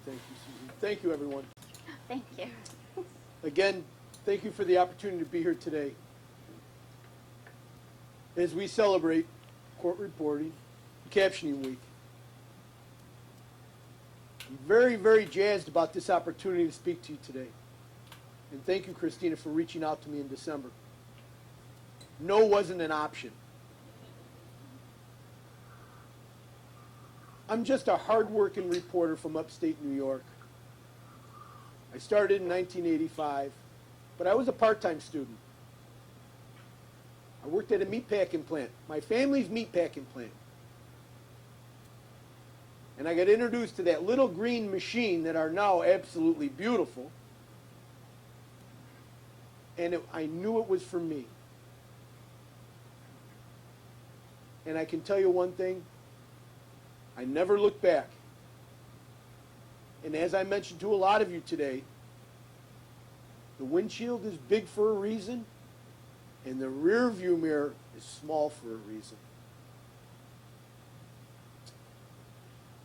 Thank you, Susan. Thank you, everyone. Thank you. Again, thank you for the opportunity to be here today as we celebrate court reporting, captioning week. I'm very, very jazzed about this opportunity to speak to you today. And thank you, Christina, for reaching out to me in December. No wasn't an option. I'm just a hard-working reporter from upstate New York. I started in 1985, but I was a part-time student. I worked at a meatpacking plant, my family's meatpacking plant. And I got introduced to that little green machine that are now absolutely beautiful. And I knew it was for me. And I can tell you one thing, I never looked back. And as I mentioned to a lot of you today, the windshield is big for a reason, and the rear view mirror is small for a reason.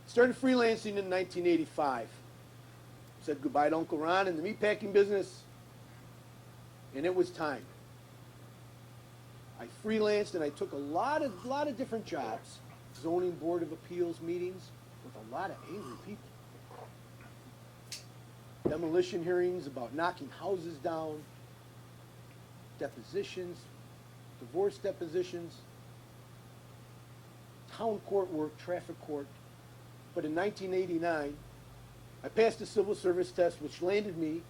Started freelancing in 1985. Said goodbye to Uncle Ron in the meatpacking business, and it was time. I freelanced and I took a lot of different jobs. Zoning Board of Appeals meetings with a lot of angry people. Demolition hearings about knocking houses down, depositions, divorce depositions, town court work, traffic court. But in 1989, I passed a civil service test which landed me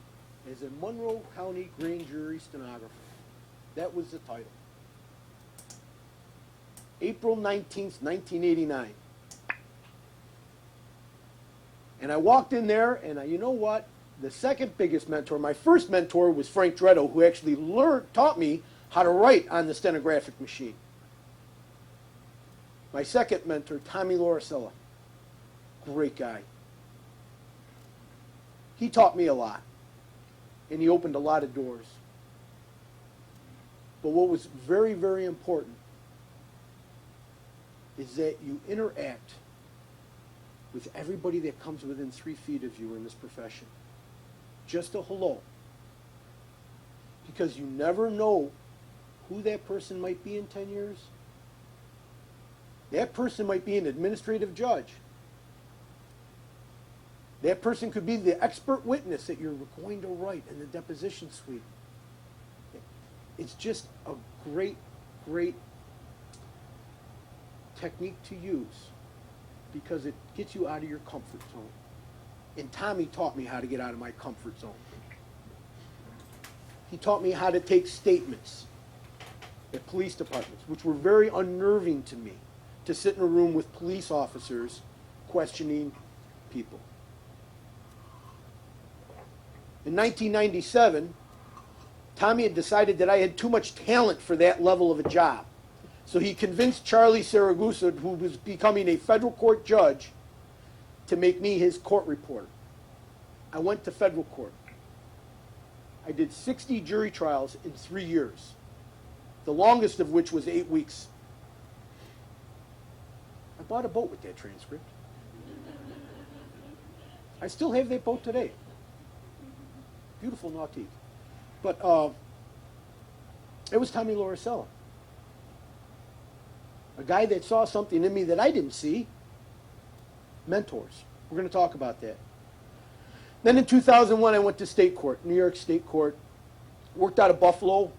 as a Monroe County Grand Jury stenographer. That was the title. April 19th, 1989. And I walked in there, and you know what? The second biggest mentor, my first mentor was Frank Dretto, who actually taught me how to write on the stenographic machine. My second mentor, Tommy Lauricella, great guy. He taught me a lot, and he opened a lot of doors. But what was very, very important is that you interact with everybody that comes within 3 feet of you in this profession. Just a hello. Because you never know who that person might be in 10 years. That person might be an administrative judge. That person could be the expert witness that you're going to write in the deposition suite. It's just a great, great technique to use because it gets you out of your comfort zone. And Tommy taught me how to get out of my comfort zone. He taught me how to take statements at police departments, which were very unnerving to me, to sit in a room with police officers questioning people. In 1997, Tommy had decided that I had too much talent for that level of a job. So he convinced Charlie Saragusa, who was becoming a federal court judge, to make me his court reporter. I went to federal court. I did 60 jury trials in 3 years, the longest of which was 8 weeks. I bought a boat with that transcript. I still have that boat today. Beautiful nautique. But it was Tommy Lauricella. A guy that saw something in me that I didn't see. Mentors. We're going to talk about that. Then in 2001, I went to state court, New York State Court. Worked out of Buffalo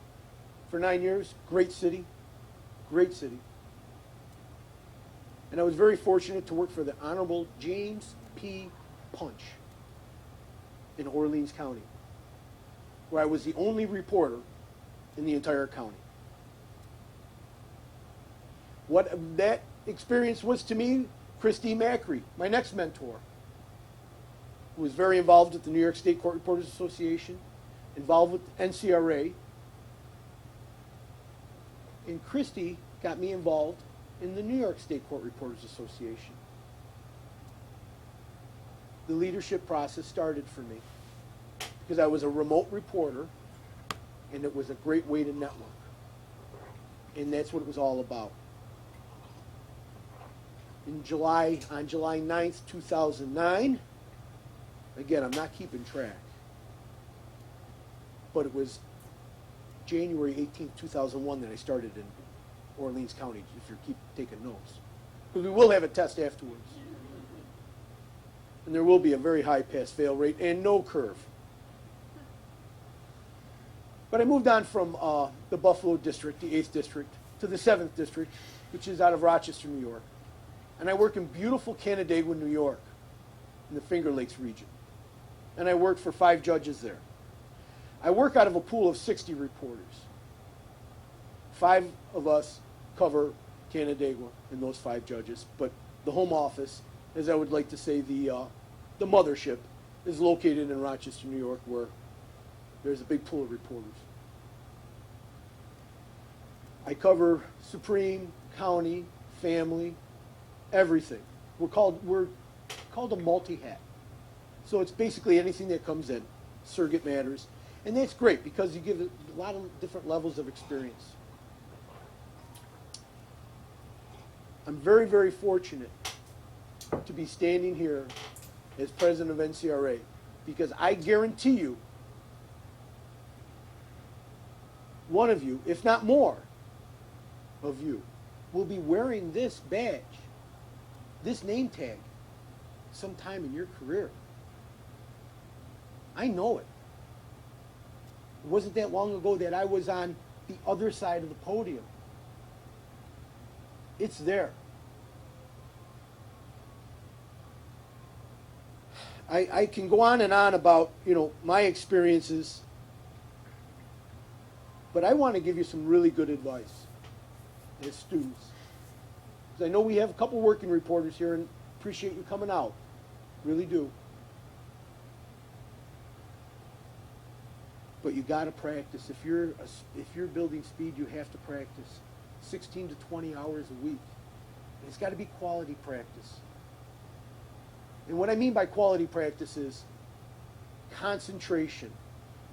for 9 years. Great city. Great city. And I was very fortunate to work for the Honorable James P. Punch in Orleans County, where I was the only reporter in the entire county. What that experience was to me, Christy Macri, my next mentor, who was very involved with the New York State Court Reporters Association, involved with NCRA. And Christy got me involved in the New York State Court Reporters Association. The leadership process started for me because I was a remote reporter, and it was a great way to network. And that's what it was all about. On July 9th, 2009, Again, I'm not keeping track. But it was January 18th, 2001 that I started in Orleans County, if you keep taking notes. Because we will have a test afterwards. And there will be a very high pass-fail rate and no curve. But I moved on from the Buffalo District, the 8th District, to the 7th District, which is out of Rochester, New York. And I work in beautiful Canandaigua, New York, in the Finger Lakes region. And I work for 5 judges there. I work out of a pool of 60 reporters. 5 of us cover Canandaigua and those 5 judges, but the home office, as I would like to say, the mothership, is located in Rochester, New York, where there's a big pool of reporters. I cover Supreme, County, Family, everything. We're called a multi-hat. So it's basically anything that comes in, circuit matters. And that's great because you give a lot of different levels of experience. I'm very, very fortunate to be standing here as president of NCRA because I guarantee you, one of you, if not more of you, will be wearing this badge, this name tag, sometime in your career. I know it. It wasn't that long ago that I was on the other side of the podium. It's there. I can go on and on about, my experiences, but I want to give you some really good advice as students. Because I know we have a couple working reporters here and appreciate you coming out. Really do. But you got to practice. If you're building speed, you have to practice 16 to 20 hours a week. And it's got to be quality practice. And what I mean by quality practice is concentration.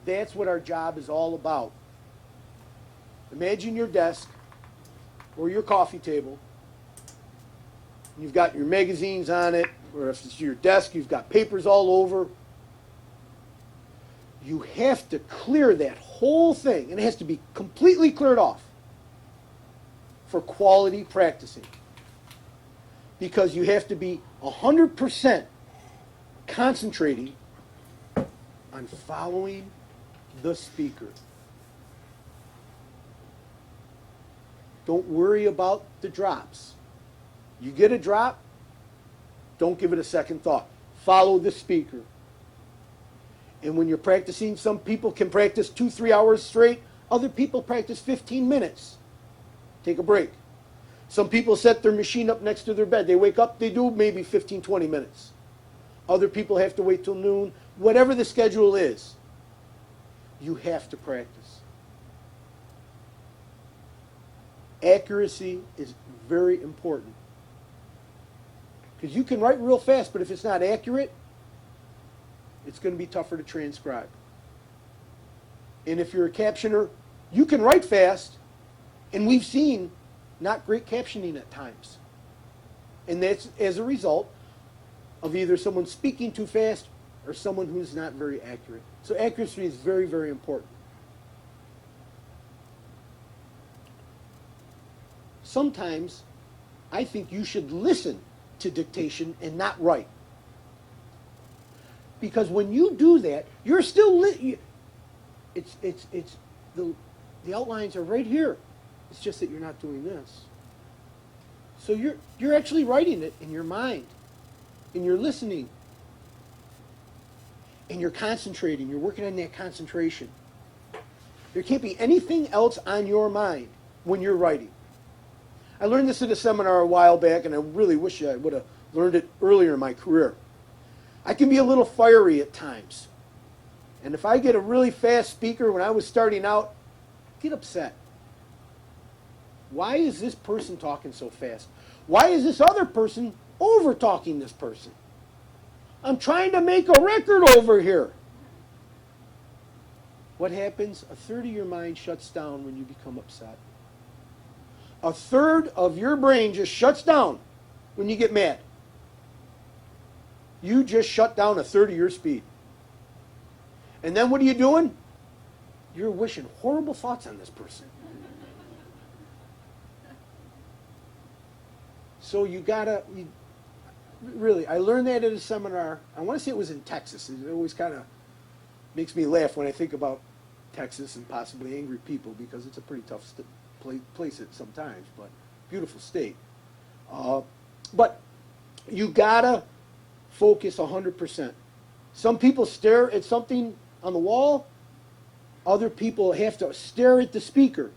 That's what our job is all about. Imagine your desk or your coffee table. You've got your magazines on it, or if it's your desk, you've got papers all over. You have to clear that whole thing, and it has to be completely cleared off for quality practicing. Because you have to be 100% concentrating on following the speaker. Don't worry about the drops. You get a drop, don't give it a second thought. Follow the speaker. And when you're practicing, some people can practice 2-3 hours straight. Other people practice 15 minutes. Take a break. Some people set their machine up next to their bed. They wake up, they do maybe 15-20 minutes. Other people have to wait till noon. Whatever the schedule is, you have to practice. Accuracy is very important. Because you can write real fast, but if it's not accurate, it's going to be tougher to transcribe. And if you're a captioner, you can write fast, and we've seen not great captioning at times. And that's as a result of either someone speaking too fast or someone who's not very accurate. So accuracy is very, very important. Sometimes I think you should listen to dictation and not write. Because when you do that, you're still the outlines are right here. It's just that you're not doing this. So you're actually writing it in your mind, and you're listening, and you're concentrating. You're working on that concentration. There can't be anything else on your mind when you're writing. I learned this at a seminar a while back, and I really wish I would have learned it earlier in my career. I can be a little fiery at times. And if I get a really fast speaker when I was starting out, I get upset. Why is this person talking so fast? Why is this other person over-talking this person? I'm trying to make a record over here. What happens? A third of your mind shuts down when you become upset. A third of your brain just shuts down when you get mad. You just shut down a third of your speed. And then what are you doing? You're wishing horrible thoughts on this person. So really, I learned that at a seminar. I want to say it was in Texas. It always kind of makes me laugh when I think about Texas and possibly angry people because it's a pretty tough place at sometimes, but beautiful state. But you gotta focus 100%. Some people stare at something on the wall. Other people have to stare at the speaker.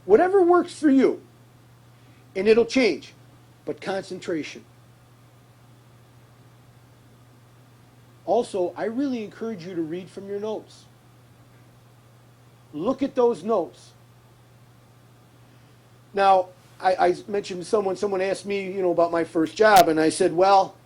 Whatever works for you, and it'll change. But concentration. Also, I really encourage you to read from your notes. Look at those notes. Now, I mentioned someone asked me, about my first job, and I said, well,